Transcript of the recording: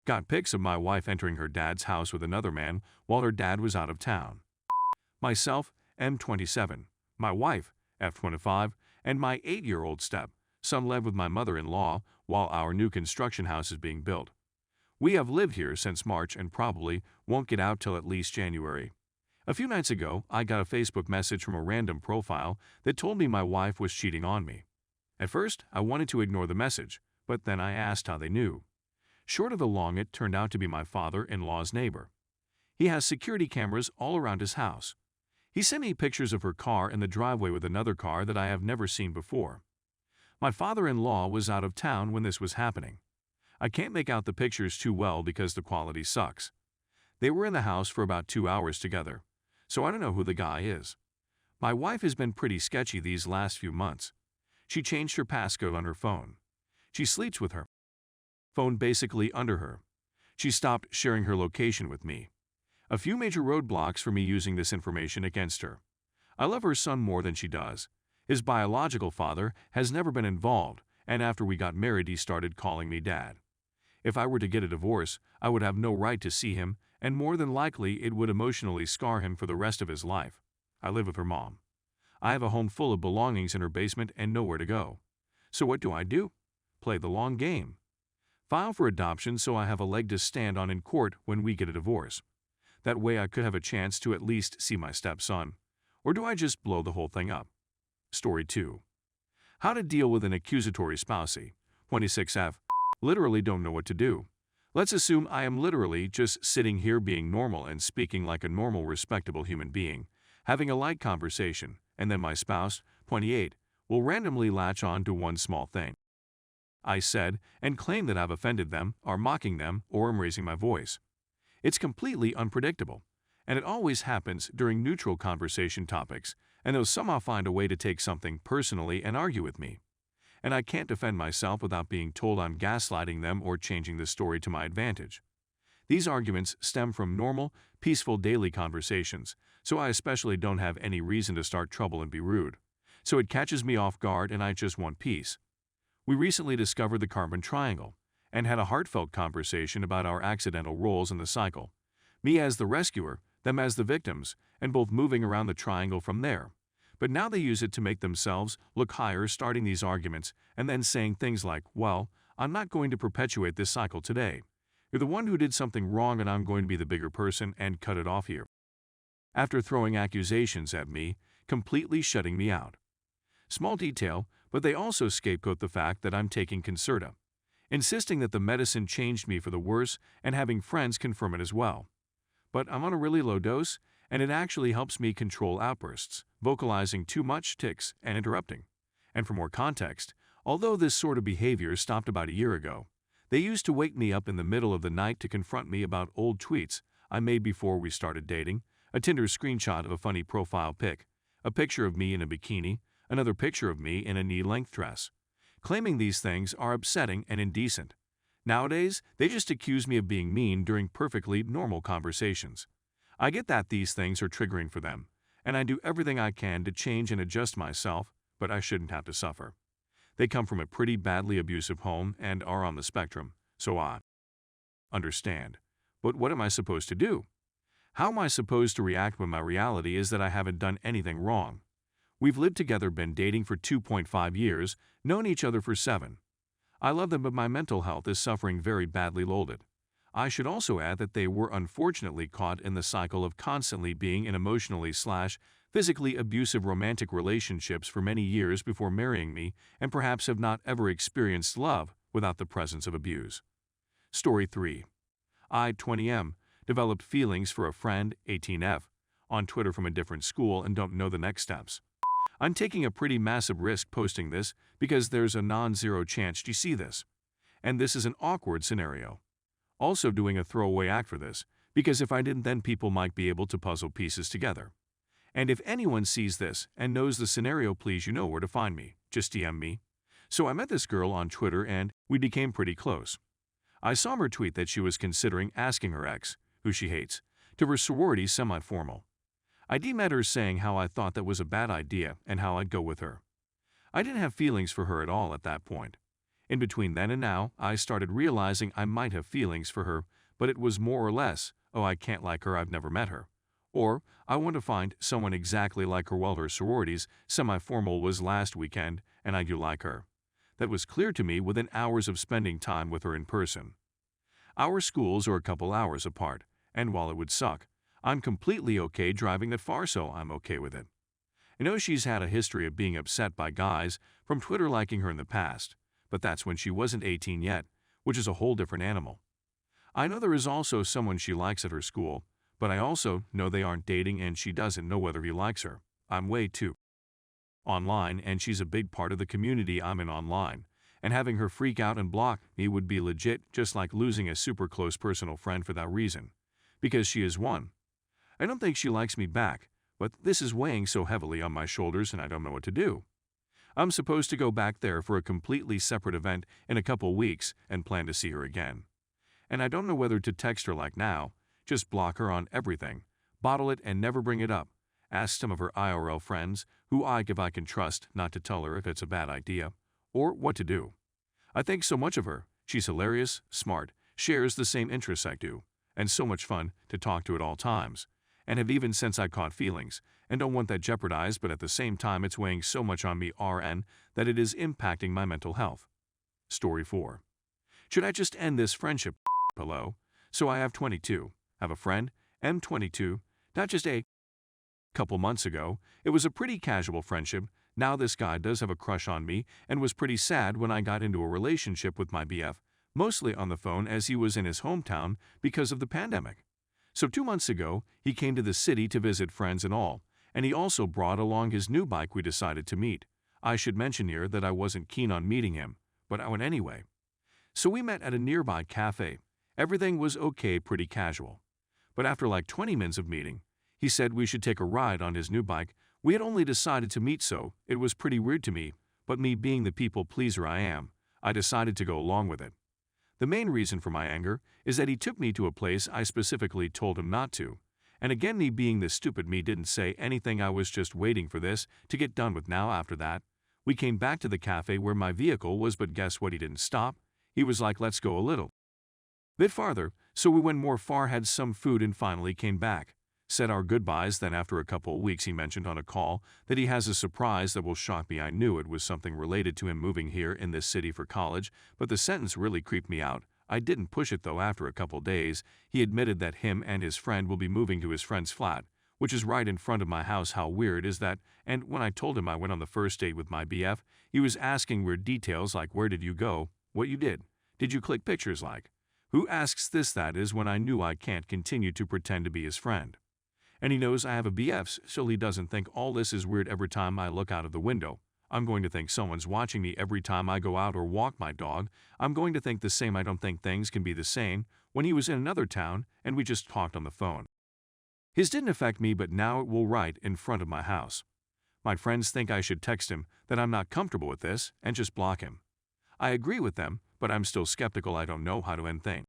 Got pics of my wife entering her dad's house with another man while her dad was out of town. Myself, M27, my wife, F25, and my 8-year-old step-son live with my mother-in-law while our new construction house is being built. We have lived here since March and probably won't get out till at least January. A few nights ago, I got a Facebook message from a random profile that told me my wife was cheating on me. At first, I wanted to ignore the message, but then I asked how they knew. Short of the long, it turned out to be my father-in-law's neighbor. He has security cameras all around his house. He sent me pictures of her car in the driveway with another car that I have never seen before. My father-in-law was out of town when this was happening. I can't make out the pictures too well because the quality sucks. They were in the house for about 2 hours together, so I don't know who the guy is. My wife has been pretty sketchy these last few months. She changed her passcode on her phone. She sleeps with her phone basically under her. She stopped sharing her location with me. A few major roadblocks for me using this information against her. I love her son more than she does. His biological father has never been involved, and after we got married he started calling me dad. If I were to get a divorce, I would have no right to see him, and more than likely it would emotionally scar him for the rest of his life. I live with her mom. I have a home full of belongings in her basement and nowhere to go. So what do? Play the long game. File for adoption so I have a leg to stand on in court when we get a divorce. That way I could have a chance to at least see my stepson. Or do I just blow the whole thing up? Story 2. How to deal with an accusatory spousey. 26F. Literally don't know what to do. Let's assume I am literally just sitting here being normal and speaking like a normal, respectable human being, having a light conversation, and then my spouse, 28, will randomly latch on to one small thing I said and claim that I've offended them, are mocking them, or am raising my voice. It's completely unpredictable, and it always happens during neutral conversation topics, and they'll somehow find a way to take something personally and argue with me. And I can't defend myself without being told I'm gaslighting them or changing the story to my advantage. These arguments stem from normal, peaceful daily conversations, so I especially don't have any reason to start trouble and be rude. So it catches me off guard and I just want peace. We recently discovered the carbon triangle and had a heartfelt conversation about our accidental roles in the cycle. Me as the rescuer, them as the victims, and both moving around the triangle from there. But now they use it to make themselves look higher, starting these arguments and then saying things like, well, I'm not going to perpetuate this cycle today. You're the one who did something wrong and I'm going to be the bigger person and cut it off here. After throwing accusations at me, completely shutting me out. Small detail, but they also scapegoat the fact that I'm taking Concerta, insisting that the medicine changed me for the worse and having friends confirm it as well. But I'm on a really low dose, and it actually helps me control outbursts, vocalizing too much, tics, and interrupting. And for more context, although this sort of behavior stopped about a year ago, they used to wake me up in the middle of the night to confront me about old tweets I made before we started dating, a Tinder screenshot of a funny profile pic, a picture of me in a bikini, another picture of me in a knee-length dress, claiming these things are upsetting and indecent. Nowadays, they just accuse me of being mean during perfectly normal conversations. I get that these things are triggering for them, and I do everything I can to change and adjust myself, but I shouldn't have to suffer. They come from a pretty badly abusive home and are on the spectrum, so I understand. But what am I supposed to do? How am I supposed to react when my reality is that I haven't done anything wrong? We've lived together, been dating for 2.5 years, known each other for 7. I love them, but my mental health is suffering very badly. Loaded. I should also add that they were unfortunately caught in the cycle of constantly being in emotionally/physically abusive romantic relationships for many years before marrying me and perhaps have not ever experienced love without the presence of abuse. Story 3. I, 20M, developed feelings for a friend, 18F, on Twitter from a different school and don't know the next steps. I'm taking a pretty massive risk posting this because there's a non-zero chance you see this. And this is an awkward scenario. Also doing a throwaway act for this, because if I didn't then people might be able to puzzle pieces together. And if anyone sees this and knows the scenario, please you know where to find me, just DM me. So I met this girl on Twitter and we became pretty close. I saw her tweet that she was considering asking her ex, who she hates, to her sorority semi-formal. I DM'd her saying how I thought that was a bad idea and how I'd go with her. I didn't have feelings for her at all at that point. In between then and now, I started realizing I might have feelings for her, but it was more or less, oh, I can't like her, I've never met her. Or, I want to find someone exactly like her while her sorority's semi-formal was last weekend, and I do like her. That was clear to me within hours of spending time with her in person. Our schools are a couple hours apart, and while it would suck, I'm completely okay driving that far, so I'm okay with it. I know she's had a history of being upset by guys from Twitter liking her in the past, but that's when she wasn't 18 yet, which is a whole different animal. I know there is also someone she likes at her school, but I also know they aren't dating and she doesn't know whether he likes her. I'm way too online, and she's a big part of the community I'm in online, and having her freak out and block me would be legit just like losing a super close personal friend for that reason. Because she is one. I don't think she likes me back, but this is weighing so heavily on my shoulders and I don't know what to do. I'm supposed to go back there for a completely separate event in a couple weeks and plan to see her again. And I don't know whether to text her like now, just block her on everything, bottle it and never bring it up, ask some of her IRL friends who I can trust not to tell her if it's a bad idea, or what to do. I think so much of her. She's hilarious, smart, shares the same interests I do, and so much fun to talk to at all times, and have even since I caught feelings, and don't want that jeopardized, but at the same time it's weighing so much on me RN that it is impacting my mental health. Story 4. Should I just end this friendship? Hello. So I have 22. Have a friend, M22, not just a couple months ago. It was a pretty casual friendship. Now this guy does have a crush on me and was pretty sad when I got into a relationship with my BF, mostly on the phone as he was in his hometown because of the pandemic. So 2 months ago, he came to the city to visit friends and all, and he also brought along his new bike. We decided to meet. I should mention here that I wasn't keen on meeting him, but I went anyway. So we met at a nearby cafe. Everything was okay, pretty casual. But after like 20 minutes of meeting, he said we should take a ride on his new bike. We had only decided to meet, so it was pretty weird to me, but me being the people pleaser I am, I decided to go along with it. The main reason for my anger is that he took me to a place I specifically told him not to. And again, me being the stupid me didn't say anything. I was just waiting for this to get done with. Now after that, we came back to the cafe where my vehicle was, but guess what? He didn't stop. He was like, let's go a little bit farther, so we went more far, had some food, and finally came back. Said our goodbyes. Then after a couple weeks he mentioned on a call that he has a surprise that will shock me. I knew it was something related to him moving here in this city for college, but the sentence really creeped me out. I didn't push it though. After a couple days, he admitted that him and his friend will be moving to his friend's flat, which is right in front of my house. How weird is that? And when I told him I went on the first date with my BF, he was asking weird details like, where did you go? What you did? Did you click pictures? Like, who asks this? That is when I knew I can't continue to pretend to be his friend. And he knows I have a BF, so he doesn't think all this is weird. Every time I look out of the window, I'm going to think someone's watching me. Every time I go out or walk my dog, I'm going to think the same. I don't think things can be the same when he was in another town and we just talked on the phone. His didn't affect me, but now it will right in front of my house. My friends think I should text him that I'm not comfortable with this and just block him. I agree with them, but I'm still skeptical. I don't know how to end things.